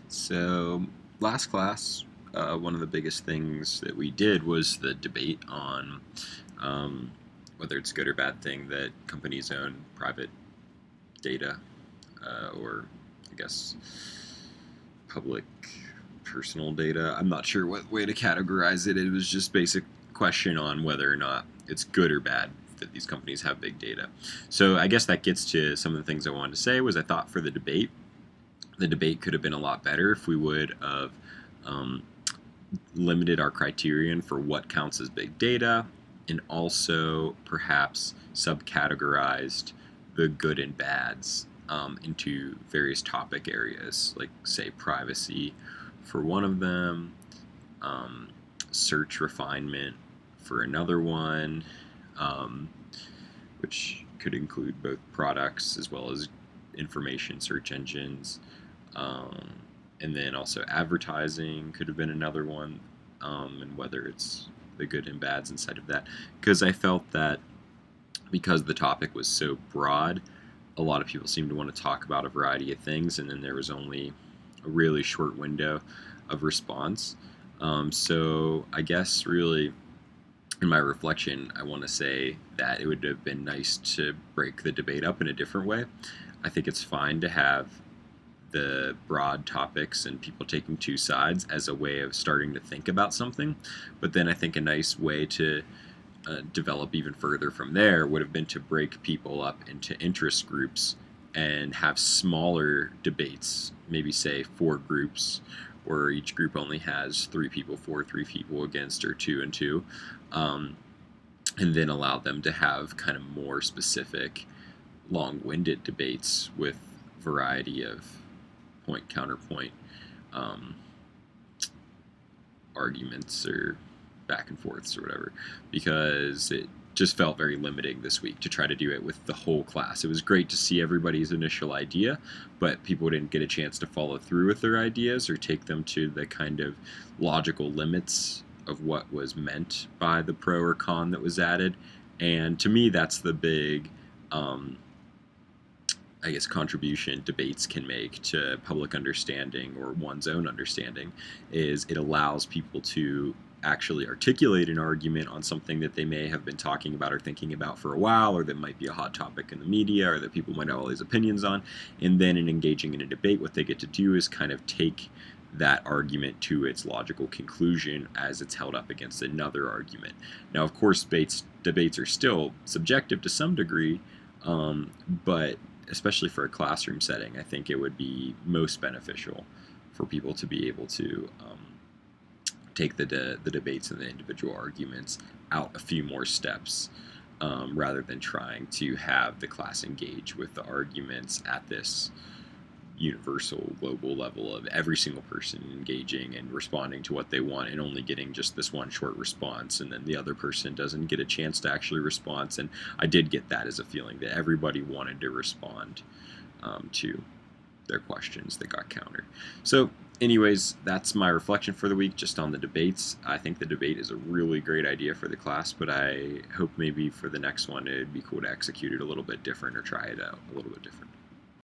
So, last class, one of the biggest things that we did was the debate on um, whether it's a good or bad thing that companies own private data, or I guess public personal data. I'm not sure what way to categorize it. It was just basic question on whether or not it's good or bad that these companies have big data. So I guess that gets to some of the things I wanted to say. Was I thought for the debate could have been a lot better if we would have um, limited our criterion for what counts as big data, and also perhaps subcategorized the good and bads into various topic areas, like, say, privacy for one of them, um, search refinement for another one, um, which could include both products as well as information search engines. Um, and then also advertising could have been another one, and whether it's the good and bads inside of that. Because I felt that because the topic was so broad, a lot of people seemed to want to talk about a variety of things, and then there was only a really short window of response. So I guess really in my reflection, I want to say that it would have been nice to break the debate up in a different way. I think it's fine to have the broad topics and people taking two sides as a way of starting to think about something. But then I think a nice way to develop even further from there would have been to break people up into interest groups and have smaller debates, maybe say four groups, where each group only has three people for, three people against, or two and two, um, and then allow them to have kind of more specific, long-winded debates with variety of point counterpoint um, arguments or back and forths or whatever, because it just felt very limiting this week to try to do it with the whole class. It was great to see everybody's initial idea, but people didn't get a chance to follow through with their ideas or take them to the kind of logical limits of what was meant by the pro or con that was added. And to me, that's the big I guess, contribution debates can make to public understanding or one's own understanding is it allows people to actually articulate an argument on something that they may have been talking about or thinking about for a while, or that might be a hot topic in the media, or that people might have all these opinions on. And then in engaging in a debate, what they get to do is kind of take that argument to its logical conclusion as it's held up against another argument. Now, of course, debates are still subjective to some degree, but especially for a classroom setting, I think it would be most beneficial for people to be able to take the debates and the individual arguments out a few more steps, rather than trying to have the class engage with the arguments at this universal global level of every single person engaging and responding to what they want and only getting just this one short response, and then the other person doesn't get a chance to actually respond. And I did get that as a feeling that everybody wanted to respond to their questions that got countered. So anyways, that's my reflection for the week just on the debates. I think the debate is a really great idea for the class, but I hope maybe for the next one it'd be cool to execute it a little bit different or try it out a little bit different.